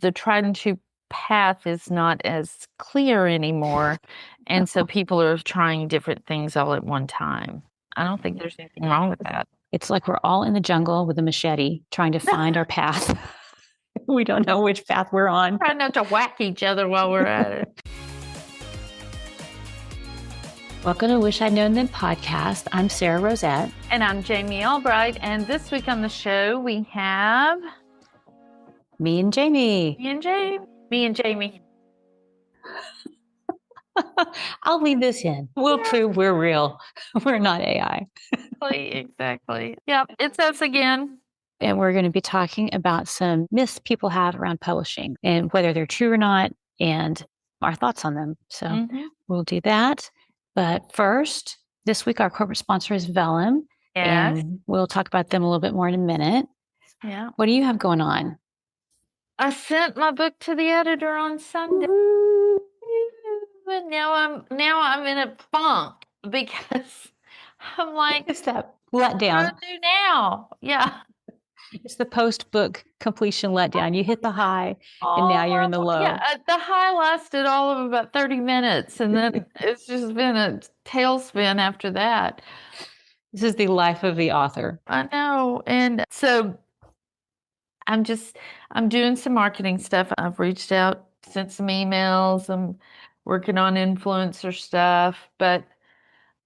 the tried and true path is not as clear anymore. And so people are trying different things all at one time. I don't think there's anything wrong with that. It's like we're all in the jungle with a machete trying to find our path. We don't know which path we're on. Try not to whack each other while we're at it. Welcome to Wish I'd Known Then podcast. I'm Sarah Rosette. And I'm Jamie Albright. And this week on the show, we have... Me and Jamie. Me and Jamie. I'll leave this in. We'll prove we're real. We're not AI. Exactly. Yep, it's us again. And we're going to be talking about some myths people have around publishing and whether they're true or not and our thoughts on them. So we'll do that. But first, this week our corporate sponsor is Vellum. Yes. And we'll talk about them a little bit more in a minute. Yeah. What do you have going on? I sent my book to the editor on Sunday. But now I'm in a funk because I'm like, It's that letdown. What do I do now? Yeah. It's the post-book completion letdown. You hit the high, and now you're in the low. Yeah, the high lasted all of about 30 minutes, and then it's just been a tailspin after that. This is the life of the author. I know. And so I'm doing some marketing stuff. I've reached out, sent some emails. I'm working on influencer stuff, but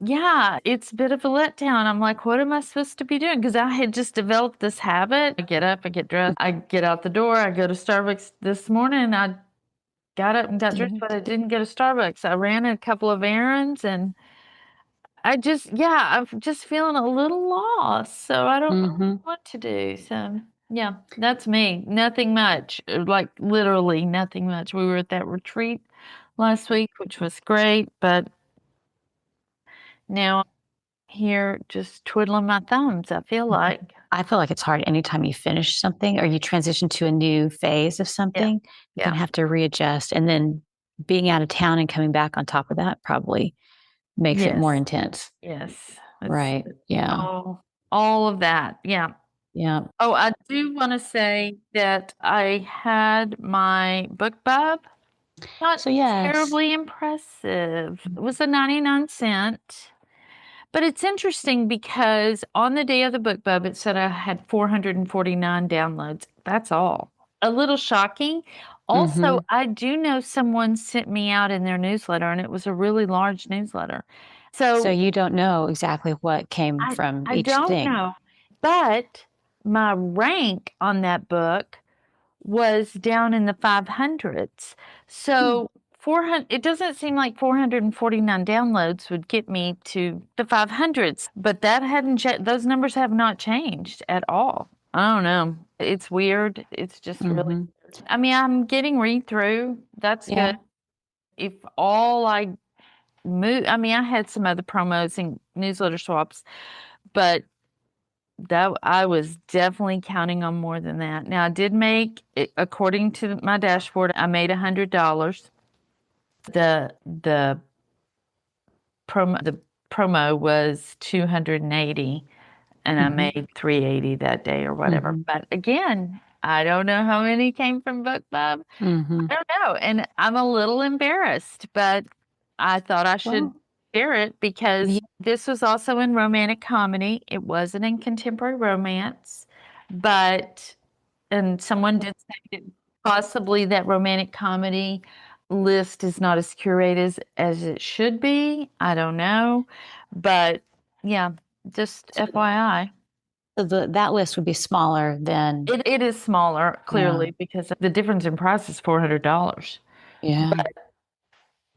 yeah, it's a bit of a letdown. I'm like, what am I supposed to be doing? Because I had just developed this habit. I get up, I get dressed, I get out the door, I go to Starbucks this morning. I got up and got dressed, but I didn't go to Starbucks. I ran a couple of errands and I'm just feeling a little lost. So I don't know what to do. So yeah, that's me. Nothing much, like literally nothing much. We were at that retreat last week, which was great, but now here just twiddling my thumbs, I feel like. I feel like it's hard anytime you finish something or you transition to a new phase of something. You can have to readjust. And then being out of town and coming back on top of that probably makes it more intense. Yes. Right. Yeah. All of that. Yeah. Yeah. Oh, I do want to say that I had my BookBub. Not terribly impressive. It was a 99-cent. But it's interesting because on the day of the BookBub, it said I had 449 downloads. That's all. A little shocking. Also, I do know someone sent me out in their newsletter, and it was a really large newsletter. So you don't know exactly what came from each thing. I don't know. But my rank on that book was down in the 500s. So 400, it doesn't seem like 449 downloads would get me to the 500s, but that hadn't those numbers have not changed at all. I don't know. It's weird. It's just really weird. I mean, I'm getting read through. That's good. If all I move, I mean, I had some other promos and newsletter swaps, but that I was definitely counting on more than that. Now I did make, according to my dashboard, I made $100. The promo was 280, and I made 380 that day or whatever. But again, I don't know how many came from BookBub. I don't know, and I'm a little embarrassed, but I thought I should share it because this was also in romantic comedy. It wasn't in contemporary romance, and someone did say that possibly that romantic comedy list is not as curated as it should be. I don't know, but yeah, just FYI. So that list would be smaller than... It is smaller, clearly, because the difference in price is $400. Yeah. But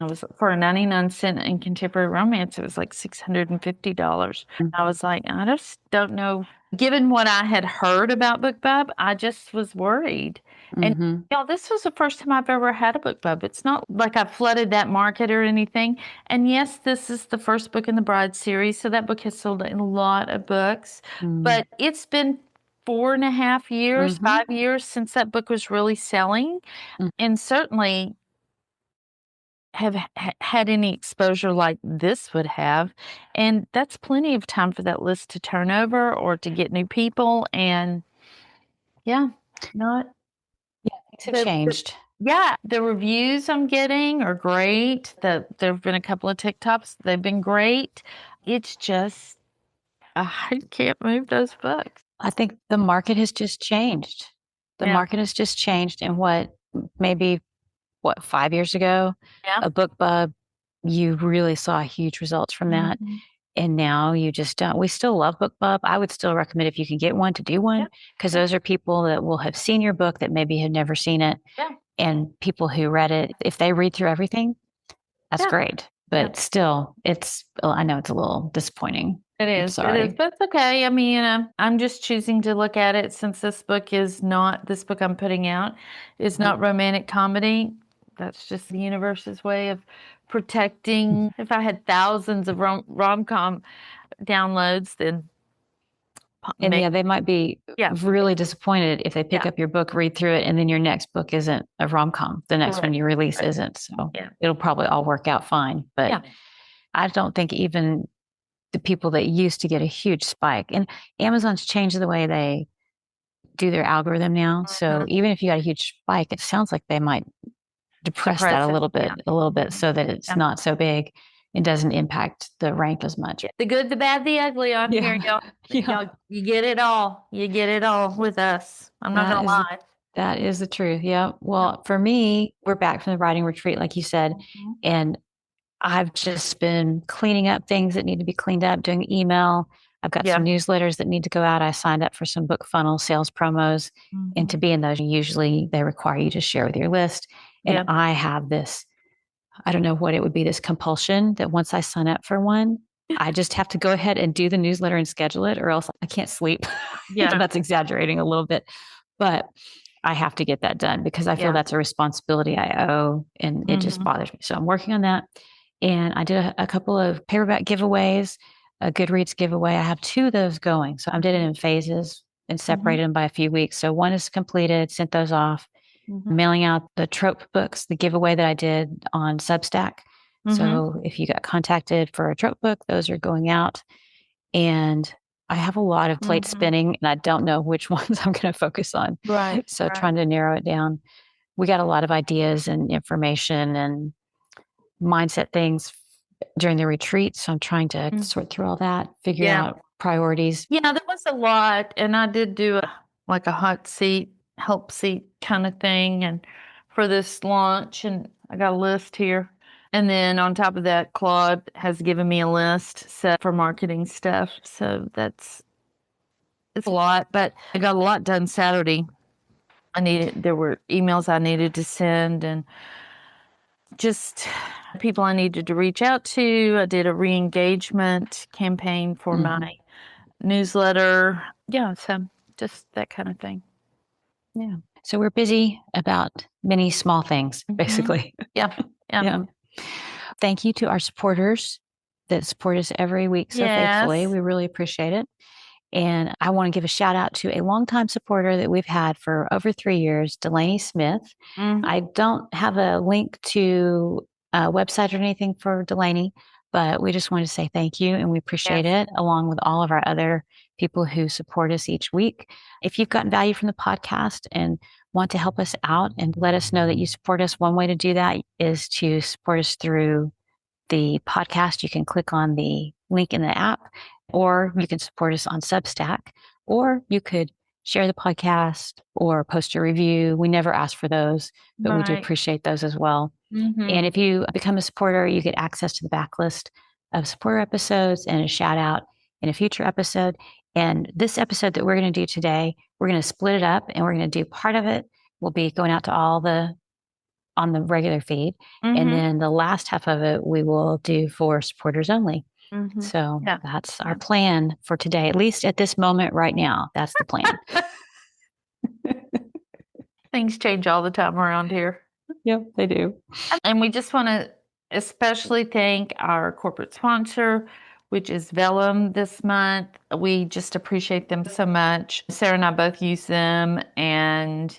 it was for a 99-cent in contemporary romance, it was like $650. I was like, I just don't know. Given what I had heard about BookBub, I just was worried. And y'all, this was the first time I've ever had a BookBub. It's not like I flooded that market or anything. And yes, this is the first book in the Bride series, so that book has sold a lot of books. But it's been 4.5 years, 5 years since that book was really selling. And certainly have had any exposure like this would have. And that's plenty of time for that list to turn over or to get new people. And yeah, not have changed. Yeah, the reviews I'm getting are great. There have been a couple of TikToks. They've been great. It's just, I can't move those books. I think the market has just changed. The market has just changed. And maybe 5 years ago, a BookBub, you really saw huge results from that. And now you just don't. We still love BookBub. I would still recommend, if you can get one, to do one, because those are people that will have seen your book that maybe have never seen it. And people who read it, if they read through everything, that's great. But still, I know it's a little disappointing. It is. It is, but it's okay. I mean, I'm just choosing to look at it, since this book I'm putting out is not romantic comedy. That's just the universe's way of protecting. If I had thousands of rom-com downloads, then they might be really disappointed if they pick up your book, read through it, and then your next book isn't a rom-com. The next one you release isn't. So it'll probably all work out fine. But I don't think even the people that used to get a huge spike, and Amazon's changed the way they do their algorithm now. So even if you got a huge spike, it sounds like they might depress that a little bit so that it's not so big and doesn't impact the rank as much. The good, the bad, the ugly on here, y'all. Y'all. You get it all. You get it all with us. I'm not going to lie. That is the truth. Yeah. Well, for me, we're back from the writing retreat, like you said, and I've just been cleaning up things that need to be cleaned up, doing email. I've got some newsletters that need to go out. I signed up for some BookFunnel sales promos. And to be in those, usually they require you to share with your list. And I have this, I don't know what it would be, this compulsion that once I sign up for one, I just have to go ahead and do the newsletter and schedule it, or else I can't sleep. That's exaggerating a little bit. But I have to get that done because I feel that's a responsibility I owe, and it just bothers me. So I'm working on that. And I did a couple of paperback giveaways, a Goodreads giveaway. I have 2 of those going. So I did it in phases and separated them by a few weeks. So one is completed, sent those off, mailing out the trope books, the giveaway that I did on Substack. So if you got contacted for a trope book, those are going out. And I have a lot of plate spinning, and I don't know which ones I'm going to focus on. So trying to narrow it down. We got a lot of ideas and information and mindset things during the retreat. So I'm trying to sort through all that, figure out priorities. Yeah, there was a lot. And I did do a hot seat, help seat kind of thing, and for this launch. And I got a list here. And then on top of that, Claude has given me a list set for marketing stuff. So it's a lot, but I got a lot done Saturday. There were emails I needed to send, and just people I needed to reach out to. I did a re-engagement campaign for my newsletter. Yeah, so just that kind of thing. Yeah. So we're busy about many small things, basically. Yeah. Thank you to our supporters that support us every week so faithfully. We really appreciate it. And I want to give a shout out to a longtime supporter that we've had for over 3 years, Delaney Smith. I don't have a link to a website or anything for Delaney, but we just want to say thank you, and we appreciate it, along with all of our other people who support us each week. If you've gotten value from the podcast and want to help us out and let us know that you support us, one way to do that is to support us through the podcast. You can click on the link in the app, or you can support us on Substack, or you could share the podcast or post a review. We never ask for those, but we do appreciate those as well. And if you become a supporter, you get access to the backlist of supporter episodes and a shout out in a future episode. And this episode that we're going to do today, we're going to split it up, and we're going to do part of it will be going out to on the regular feed. And then the last half of it, we will do for supporters only. So that's our plan for today, at least at this moment right now. That's the plan. Things change all the time around here. Yep, they do. And we just want to especially thank our corporate sponsor, which is Vellum this month. We just appreciate them so much. Sarah and I both use them, and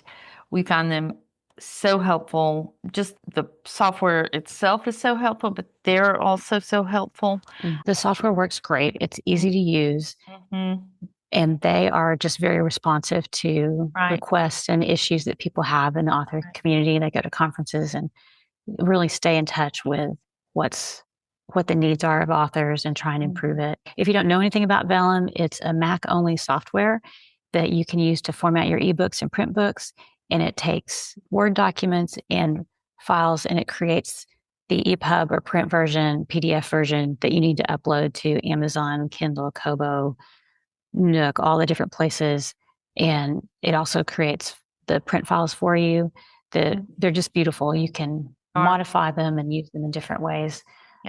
we find them so helpful. Just the software itself is so helpful, but they're also so helpful. The software works great. It's easy to use. and they are just very responsive to requests and issues that people have in the author community. They go to conferences and really stay in touch with what the needs are of authors and try and improve it. If you don't know anything about Vellum, it's a Mac-only software that you can use to format your ebooks and print books. And it takes Word documents and files, and it creates the EPUB or print version, PDF version that you need to upload to Amazon, Kindle, Kobo, Nook, all the different places. And it also creates the print files for you. They're just beautiful. You can modify them and use them in different ways.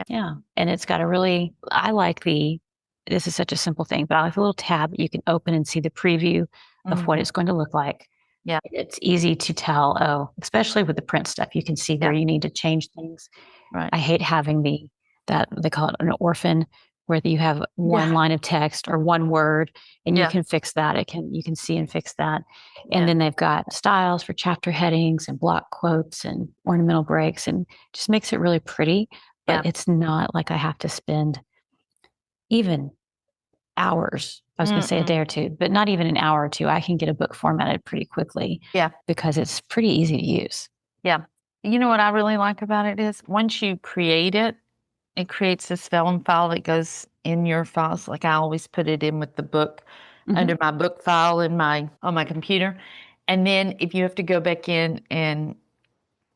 Yeah. And it's got this is such a simple thing, but I like a little tab you can open and see the preview of what it's going to look like. Yeah. It's easy to tell, especially with the print stuff, you can see where you need to change things. Right. I hate having that they call it an orphan, where you have one line of text or one word, and you can fix that. You can see and fix that. And then they've got styles for chapter headings and block quotes and ornamental breaks, and just makes it really pretty. But it's not like I have to spend even hours. I was going to say a day or two, but not even an hour or two. I can get a book formatted pretty quickly. Yeah. Because it's pretty easy to use. Yeah. You know what I really like about it is once you create it, it creates this Vellum file that goes in your files. Like I always put it in with the book under my book file on my computer. And then if you have to go back in and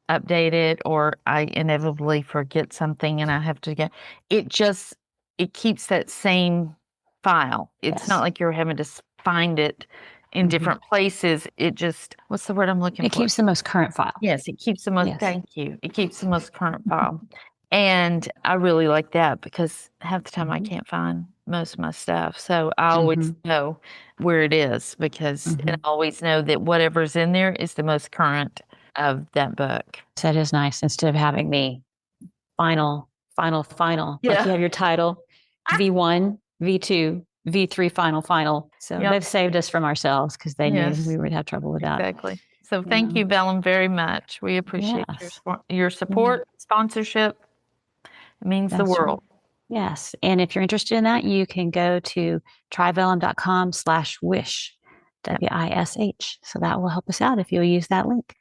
update it, or I inevitably forget something and I have to it keeps that same file. It's not like you're having to find it in different places. It just, what's the word I'm looking for? It keeps the most current file. Yes, it keeps the most, thank you. It keeps the most current file. And I really like that because half the time I can't find most of my stuff. So I always know where it is because and I always know that whatever's in there is the most current of that book. So that is nice. Instead of having the final. Like you have your title, V1, V2, V3, final. So they've saved us from ourselves because they knew we would have trouble with that. Exactly. So thank you, Vellum, very much. We appreciate your support, sponsorship. It means the world. Right. Yes. And if you're interested in that, you can go to tryvellum.com/wish, WISH. So that will help us out if you'll use that link.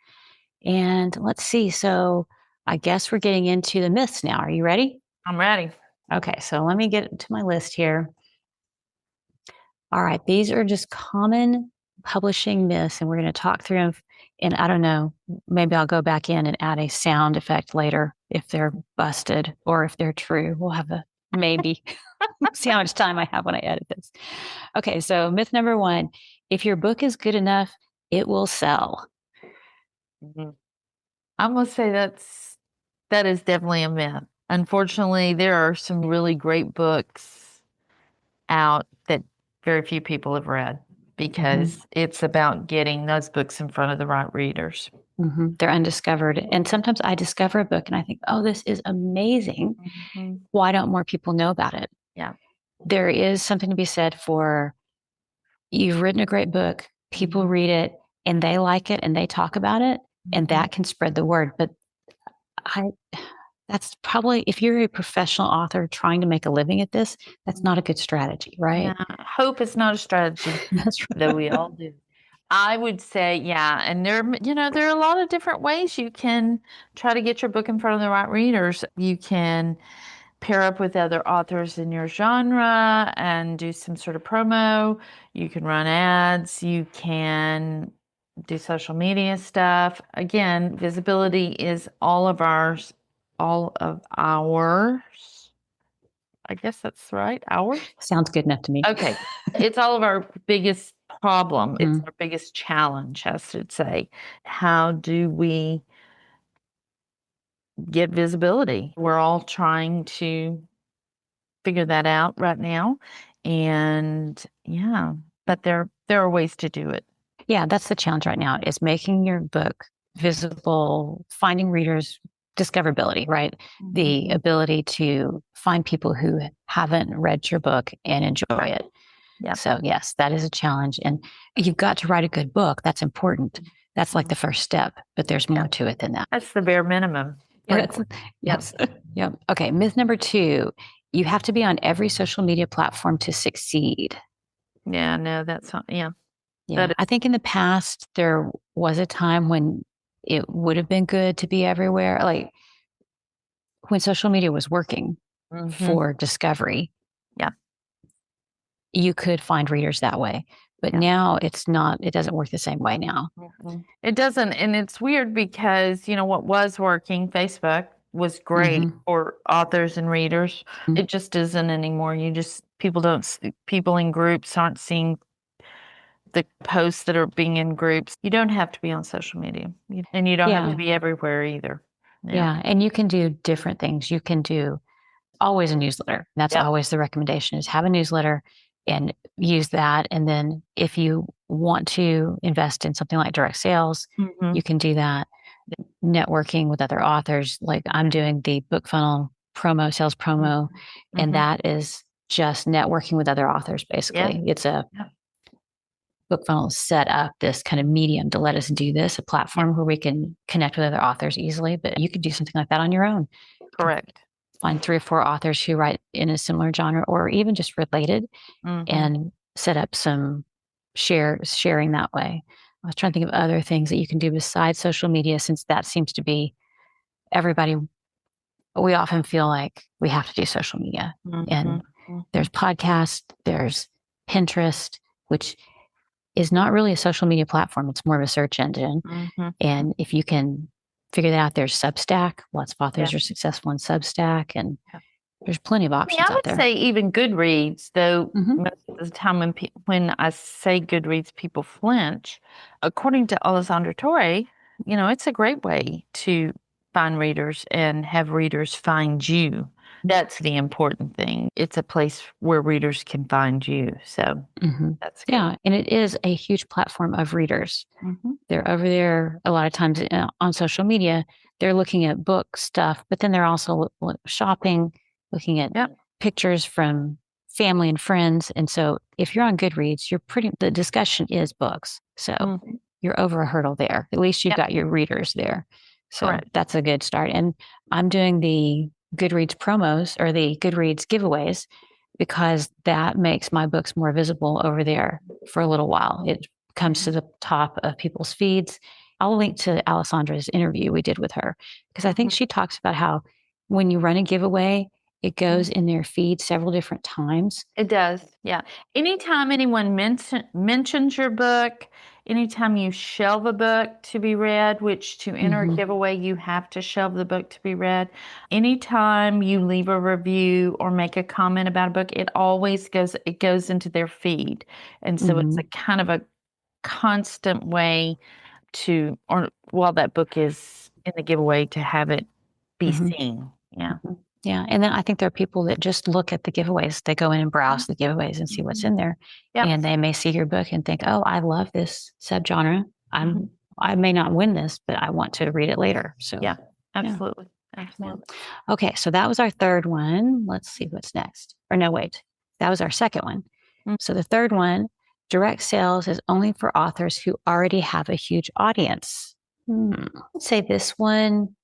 And let's see. So I guess we're getting into the myths now. Are you ready? I'm ready. Okay. So let me get to my list here. All right. These are just common publishing myths, and we're going to talk through them. And I don't know, maybe I'll go back in and add a sound effect later if they're busted or if they're true. We'll have a maybe. See how much time I have when I edit this. Okay, so myth number 1, if your book is good enough, it will sell. I'm going to say that is definitely a myth. Unfortunately, there are some really great books out that very few people have read because it's about getting those books in front of the right readers. They're undiscovered. And sometimes I discover a book and I think, oh, this is amazing. Why don't more people know about it? Yeah. There is something to be said for you've written a great book, people read it and they like it and they talk about it, and that can spread the word. But that's probably, if you're a professional author trying to make a living at this, that's not a good strategy, right? Yeah. Hope is not a strategy. That's right. Though we all do. I would say, and there are a lot of different ways you can try to get your book in front of the right readers. You can pair up with other authors in your genre and do some sort of promo. You can run ads. You can do social media stuff. Again, visibility is all of ours. I guess that's right. Ours? Sounds good enough to me. Okay. It's all of our biggest problem. It's our biggest challenge, I should say. How do we get visibility? We're all trying to figure that out right now. And but there are ways to do it. Yeah, that's the challenge right now, is making your book visible, finding readers, discoverability, right? The ability to find people who haven't read your book and enjoy it. Yeah. So yes, that is a challenge. And you've got to write a good book. That's important. That's like the first step, but there's more to it than that. That's the bare minimum. Yes. Yep. Okay. Myth number 2, you have to be on every social media platform to succeed. Yeah, no, that's not, yeah. Yeah. I think in the past, there was a time when it would have been good to be everywhere. Like when social media was working for discovery. Yeah. You could find readers that way. But now it doesn't work the same way now. It doesn't. And it's weird because, what was working, Facebook, was great for authors and readers. It just isn't anymore. People in groups aren't seeing the posts that are being in groups. You don't have to be on social media, and you don't have to be everywhere either. Yeah. And you can do different things. You can do always a newsletter. That's always the recommendation, is have a newsletter and use that. And then if you want to invest in something like direct sales, you can do that. Networking with other authors, like I'm doing the BookFunnel sales promo, and that is just networking with other authors. Basically, it's a BookFunnel set up this kind of medium to let us do this, a platform where we can connect with other authors easily. But you could do something like that on your own. Correct. Find 3 or 4 authors who write in a similar genre or even just related, and set up some sharing that way. I was trying to think of other things that you can do besides social media, since that seems to be everybody. We often feel like we have to do social media. And there's podcasts, there's Pinterest, which is not really a social media platform. It's more of a search engine. And if you can figure that out, there's Substack. Lots of authors are successful in Substack, and there's plenty of options out there. I would say even Goodreads, though most of the time when I say Goodreads, people flinch. According to Alessandra Torre, it's a great way to find readers and have readers find you. That's the important thing. It's a place where readers can find you. So that's good. Yeah. And it is a huge platform of readers. They're over there a lot of times on social media. They're looking at book stuff, but then they're also shopping, looking at pictures from family and friends. And so if you're on Goodreads, the discussion is books. So you're over a hurdle there. At least you've got your readers there. So that's a good start. And I'm doing the Goodreads promos or the Goodreads giveaways because that makes my books more visible over there for a little while. It comes to the top of people's feeds. I'll link to Alessandra's interview we did with her, because I think she talks about how when you run a giveaway, it goes in their feed several different times. It does. Yeah. Anytime anyone mentions your book, anytime you shelve a book to be read, which to enter a giveaway, you have to shelve the book to be read. Anytime you leave a review or make a comment about a book, it goes into their feed. And so it's a kind of a constant way while that book is in the giveaway, to have it be seen. Yeah. Yeah. And then I think there are people that just look at the giveaways. They go in and browse the giveaways and see what's in there. And they may see your book and think, oh, I love this subgenre. I may not win this, but I want to read it later. So yeah, absolutely. Absolutely. Okay. So that was our third one. Let's see what's next. Or no, wait, that was our second one. So the third one, direct sales is only for authors who already have a huge audience. Let's say this one,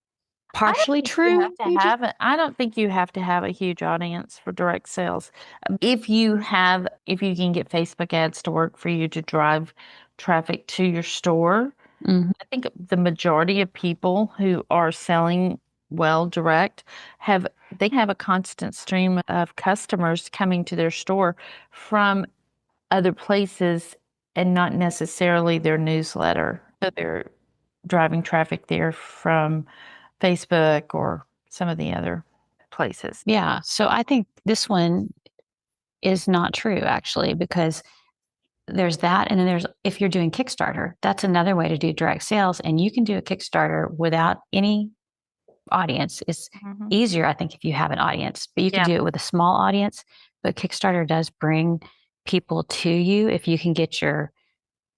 partially true. I don't think you have to have a huge audience for direct sales. If you can get Facebook ads to work for you to drive traffic to your store, I think the majority of people who are selling well direct have a constant stream of customers coming to their store from other places and not necessarily their newsletter. So they're driving traffic there from Facebook or some of the other places. Yeah. So I think this one is not true, actually, because there's that. And then if you're doing Kickstarter, that's another way to do direct sales. And you can do a Kickstarter without any audience. It's easier, I think, if you have an audience, but you can do it with a small audience. But Kickstarter does bring people to you. If you can show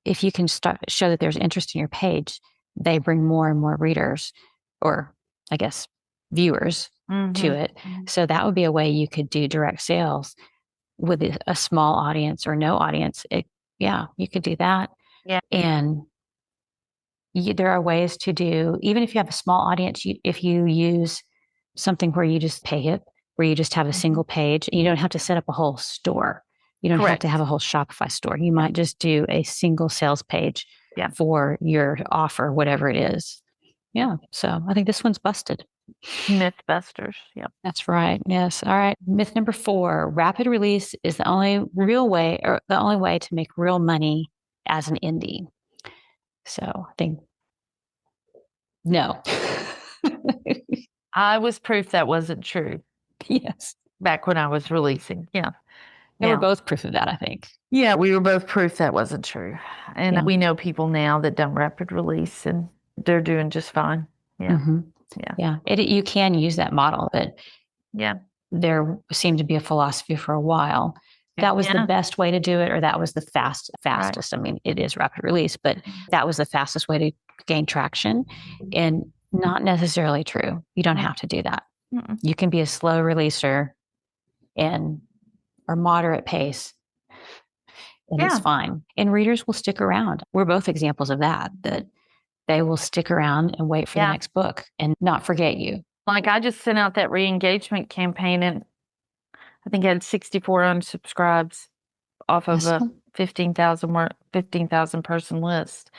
that there's interest in your page, they bring more and more readers, or I guess viewers, to it. So that would be a way you could do direct sales with a small audience or no audience. You could do that. Yeah. And there are ways to do, even if you have a small audience, if you use something where you just pay it, where you just have a single page, and you don't have to set up a whole store. You don't have Correct. to have a whole Shopify store. You might just do a single sales page for your offer, whatever it is. Yeah. So I think this one's busted. Mythbusters. Yep. That's right. Yes. All right. Myth number 4, rapid release is the only real way or the only way to make real money as an indie. So I think no. I was proof that wasn't true. Yes. Back when I was releasing. Yeah. They were both proof of that, I think. Yeah, we were both proof that wasn't true. And we know people now that don't rapid release and they're doing just fine. Yeah. Mm-hmm. Yeah. You can use that model, but there seemed to be a philosophy for a while. That was the best way to do it, or that was the fastest. Right. I mean, it is rapid release, but that was the fastest way to gain traction, and not necessarily true. You don't have to do that. Mm-mm. You can be a slow releaser or moderate pace, and it's fine. And readers will stick around. We're both examples of that they will stick around and wait for the next book and not forget you. Like I just sent out that re-engagement campaign and I think I had 64 unsubscribes off of a 15,000 person list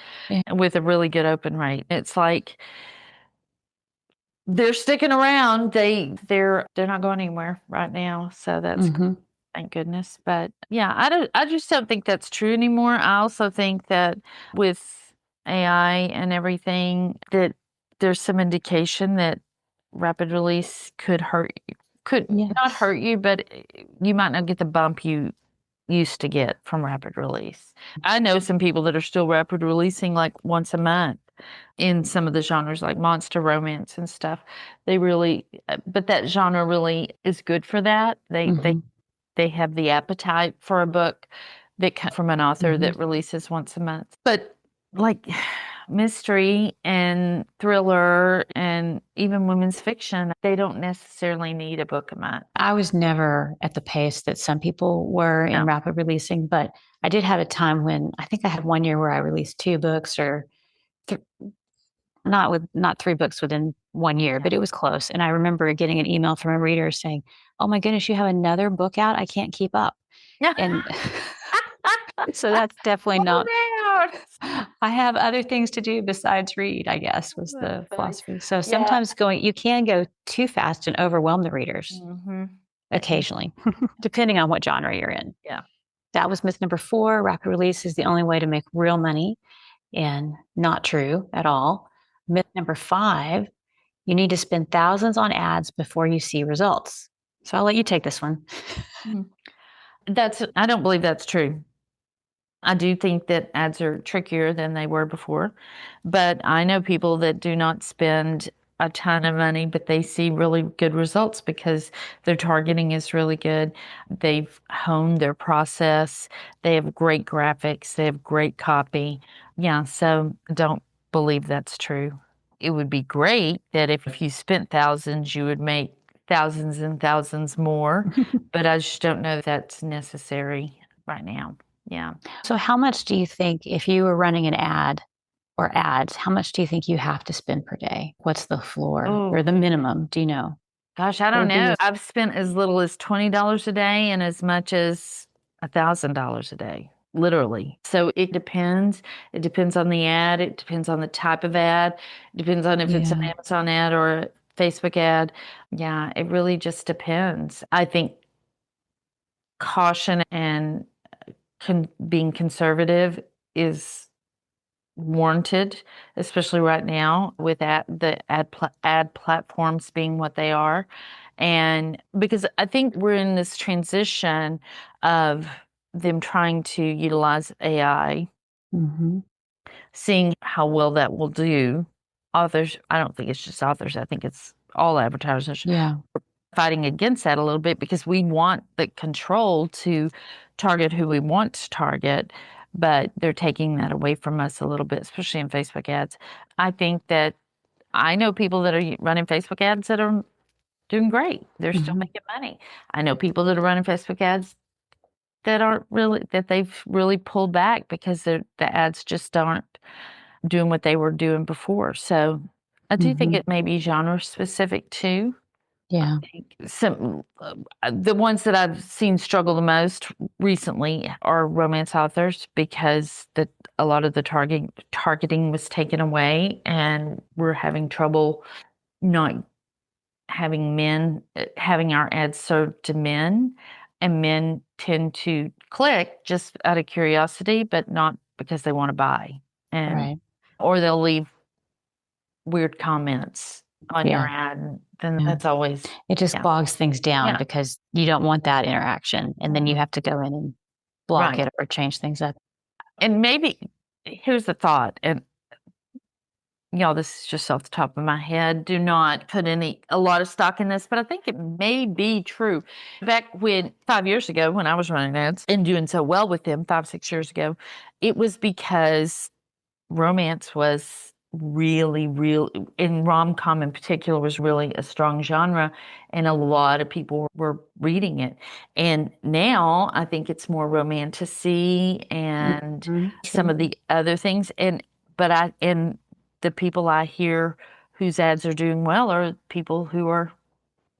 with a really good open rate. It's like they're sticking around. They're not going anywhere right now. So that's thank goodness. But yeah, I just don't think that's true anymore. I also think that with AI and everything that there's some indication that rapid release could hurt you. Could not hurt you, but you might not get the bump you used to get from rapid release. I know some people that are still rapid releasing like once a month in some of the genres like monster romance and stuff. But that genre really is good for that. They have the appetite for a book that comes from an author that releases once a month. But like mystery and thriller and even women's fiction, they don't necessarily need a book a month. I was never at the pace that some people were in rapid releasing, but I did have a time when I think I had 1 year where I released 2 books or not 3 books within 1 year, but it was close. And I remember getting an email from a reader saying, "Oh my goodness, you have another book out? I can't keep up." And so that's definitely not. I have other things to do besides read, I guess, was the philosophy. So sometimes you can go too fast and overwhelm the readers occasionally, depending on what genre you're in. Yeah. That was myth number 4. Rapid release is the only way to make real money, and not true at all. Myth number 5, you need to spend thousands on ads before you see results. So I'll let you take this one. I don't believe that's true. I do think that ads are trickier than they were before, but I know people that do not spend a ton of money, but they see really good results because their targeting is really good. They've honed their process. They have great graphics. They have great copy. Yeah, so don't believe that's true. It would be great that if you spent thousands, you would make thousands and thousands more, but I just don't know if that's necessary right now. Yeah. So how much do you think if you were running an ad or ads, how much do you think you have to spend per day? What's the floor or the minimum? Do you know? Gosh, I don't know. I've spent as little as $20 a day and as much as $1,000 a day, literally. So it depends. It depends on the ad. It depends on the type of ad. It depends on if it's an Amazon ad or a Facebook ad. Yeah, it really just depends. I think caution and being conservative is warranted, especially right now with the ad platforms being what they are. And because I think we're in this transition of them trying to utilize AI, seeing how well that will do. Authors, I don't think it's just authors, I think it's all advertisers. Yeah. Fighting against that a little bit because we want the control to target who we want to target, but they're taking that away from us a little bit, especially in Facebook ads. I think that I know people that are running Facebook ads that are doing great. They're still making money. I know people that are running Facebook ads that they've really pulled back because the ads just aren't doing what they were doing before. So I do think it may be genre specific too. Yeah. Some the ones that I've seen struggle the most recently are romance authors because a lot of the targeting was taken away, and we're having trouble not having our ads served to men, and men tend to click just out of curiosity, but not because they want to buy, and or they'll leave weird comments on your ad, and then that's always it just bogs things down because you don't want that interaction, and then you have to go in and block it or change things up. And maybe here's the thought, and y'all, this is just off the top of my head. Do not put a lot of stock in this, but I think it may be true. Back 5 years ago, when I was running ads and doing so well with them, 5, 6 years ago, it was because romance was really, in rom-com in particular, was really a strong genre, and a lot of people were reading it. And now I think it's more romantasy and some of the other things. And the people I hear whose ads are doing well are people who are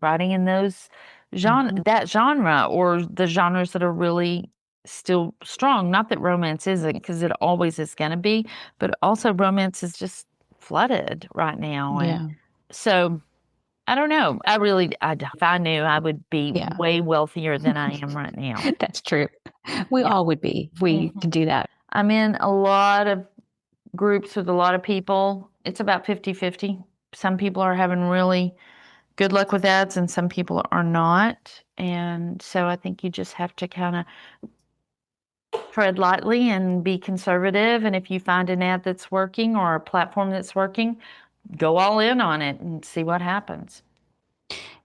writing in those that genre, or the genres that are really still strong. Not that romance isn't, because it always is going to be, but also romance is just flooded right now. And so I don't know. If I knew, I would be way wealthier than I am right now. That's true. We all would be if we could do that. I'm in a lot of groups with a lot of people. It's about 50-50. Some people are having really good luck with ads and some people are not. And so I think you just have to kind of tread lightly and be conservative. And if you find an ad that's working or a platform that's working, go all in on it and see what happens.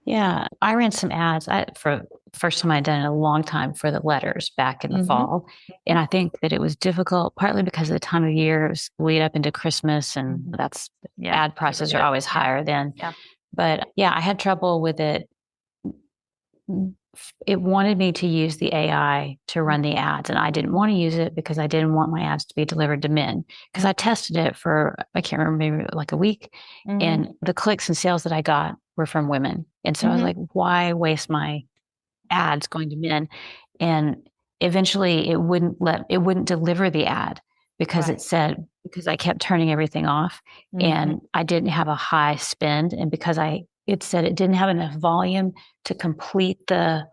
Yeah, I ran some ads for first time I'd done in a long time for the letters back in the fall. And I think that it was difficult, partly because of the time of year, it was lead up into Christmas, and ad prices are always higher then. But I had trouble with it. It wanted me to use the AI to run the ads, and I didn't want to use it because I didn't want my ads to be delivered to men. Because I tested it for, I can't remember, maybe like a week, and the clicks and sales that I got were from women. And so I was like, why waste my ads going to men? And eventually it wouldn't deliver the ad because because I kept turning everything off, and I didn't have a high spend. And because it said it didn't have enough volume to complete I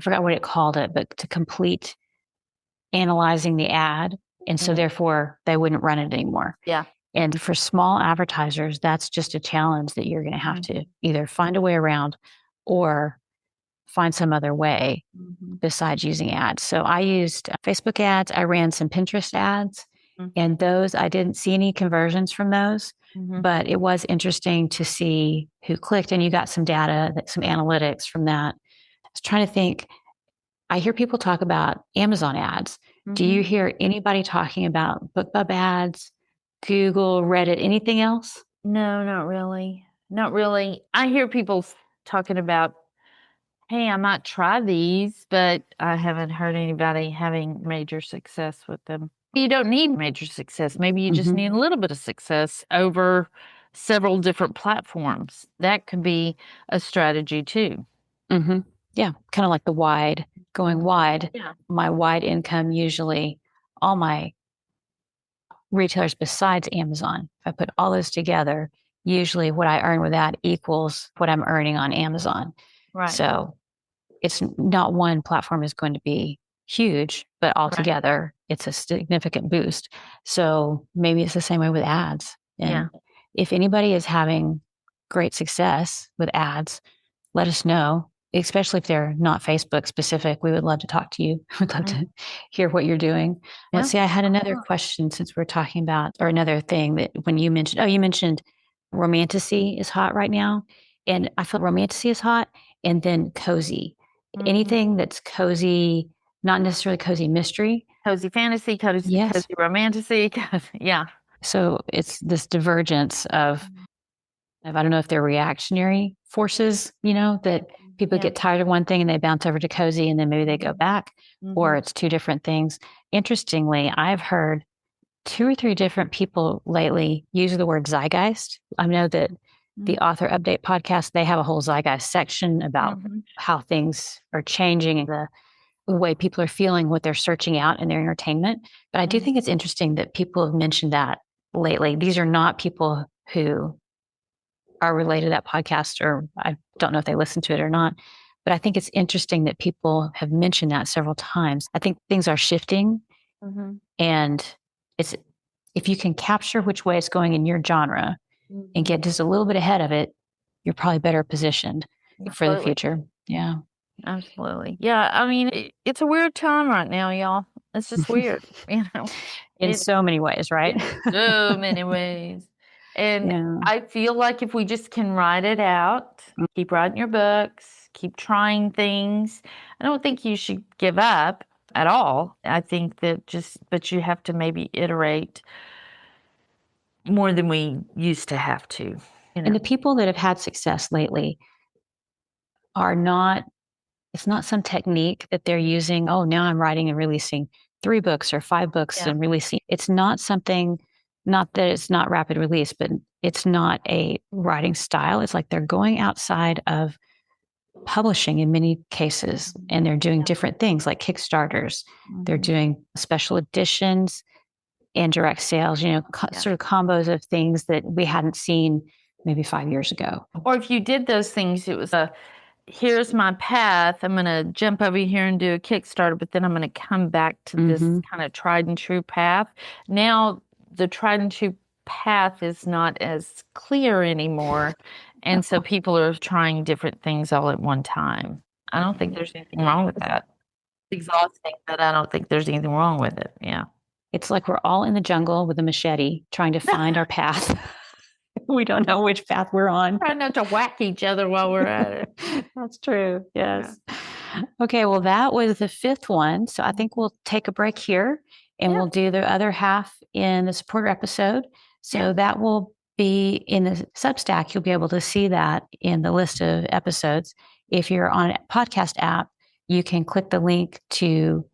forgot what it called it, but to complete analyzing the ad. And so therefore they wouldn't run it anymore. Yeah. And for small advertisers, that's just a challenge that you're going to have to either find a way around or find some other way besides using ads. So I used Facebook ads. I ran some Pinterest ads, and those, I didn't see any conversions from those, but it was interesting to see who clicked, and you got some data, some analytics from that. I was trying to think. I hear people talk about Amazon ads. Do you hear anybody talking about BookBub ads, Google, Reddit, anything else? No, not really. Not really. I hear people talking about, hey, I might try these, but I haven't heard anybody having major success with them. You don't need major success. Maybe you just need a little bit of success over several different platforms. That could be a strategy too. Yeah, kind of like going wide. Yeah. My wide income, usually all my retailers besides Amazon, if I put all those together, usually what I earn with that equals what I'm earning on Amazon. Right. So it's not one platform is going to be huge, but altogether it's a significant boost. So maybe it's the same way with ads. And if anybody is having great success with ads, let us know, especially if they're not Facebook specific. We would love to talk to you. We'd love to hear what you're doing. Let's see, I had another question since we're talking about, or another thing that when you mentioned romantasy is hot right now. And I feel romantasy is hot, and then cozy. Anything that's cozy, not necessarily cozy mystery. Cozy fantasy, cozy romantasy. So it's this divergence of I don't know if they're reactionary forces, that people get tired of one thing and they bounce over to cozy and then maybe they go back, or it's two different things. Interestingly, I've heard 2 or 3 different people lately use the word zeitgeist. I know that the Author Update podcast, they have a whole zeitgeist section about how things are changing and the way people are feeling, what they're searching out in their entertainment. But I do think it's interesting that people have mentioned that lately. These are not people who are related to that podcast, or I don't know if they listen to it or not. But I think it's interesting that people have mentioned that several times. I think things are shifting, and it's if you can capture which way it's going in your genre and get just a little bit ahead of it, you're probably better positioned for the future. Yeah. Absolutely. Yeah. I mean, it's a weird time right now, y'all. It's just weird, in so many ways, right? In so many ways. And I feel like if we just can write it out, keep writing your books, keep trying things. I don't think you should give up at all. I think that but you have to maybe iterate more than we used to have to. And the people that have had success lately are not, it's not some technique that they're using. Oh, now I'm writing and releasing 3 books or 5 books and releasing. It's not something, not that it's not rapid release, but it's not a writing style. It's like they're going outside of publishing in many cases, and they're doing different things like Kickstarters. They're doing special editions and direct sales, sort of combos of things that we hadn't seen maybe 5 years ago. Or if you did those things, it was here's my path. I'm going to jump over here and do a Kickstarter, but then I'm going to come back to this kind of tried and true path. Now the tried and true path is not as clear anymore. And so people are trying different things all at one time. I don't think there's anything wrong with that. It's exhausting, but I don't think there's anything wrong with it. Yeah. It's like we're all in the jungle with a machete trying to find our path. We don't know which path we're on. Try not to whack each other while we're at it. That's true. Yes. Yeah. Okay. Well, that was the 5th one. So I think we'll take a break here and we'll do the other half in the supporter episode. So that will be in the Substack. You'll be able to see that in the list of episodes. If you're on a podcast app, you can click the link to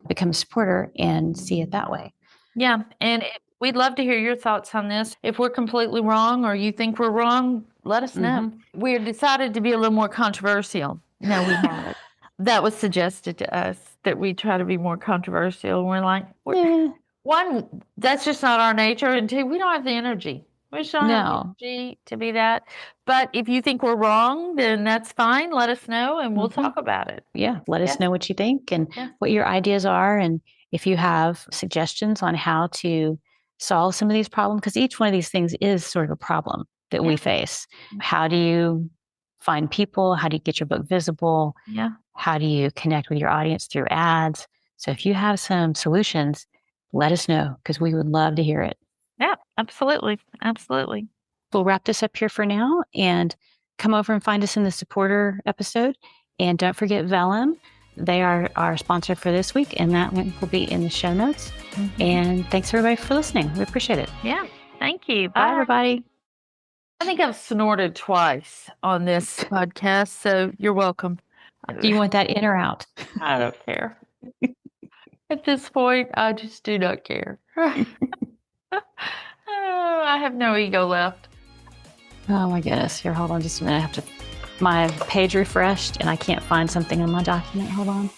become a supporter and see it that way. Yeah. And we'd love to hear your thoughts on this. If we're completely wrong or you think we're wrong, let us know. We decided to be a little more controversial. No, we haven't. That was suggested to us that we try to be more controversial. We're like, one, that's just not our nature. And 2, we don't have the energy. We just don't have the energy to be that. But if you think we're wrong, then that's fine. Let us know and we'll talk about it. Yeah. Let us know what you think and what your ideas are. And if you have suggestions on how to solve some of these problems, because each one of these things is sort of a problem that we face. How do you find people? How do you get your book visible? Yeah. How do you connect with your audience through ads? So if you have some solutions, let us know because we would love to hear it. Yeah, absolutely. Absolutely. We'll wrap this up here for now and come over and find us in the supporter episode. And don't forget Vellum. They are our sponsor for this week, and that link will be in the show notes. And thanks everybody for listening. We appreciate it. Yeah. Thank you. Bye everybody. I think I've snorted twice on this podcast, so you're welcome. Do you want that in or out? I don't care. At this point, I just do not care. I have no ego left. Oh my goodness. Here, hold on just a minute. I have to, my page refreshed and I can't find something on my document. Hold on.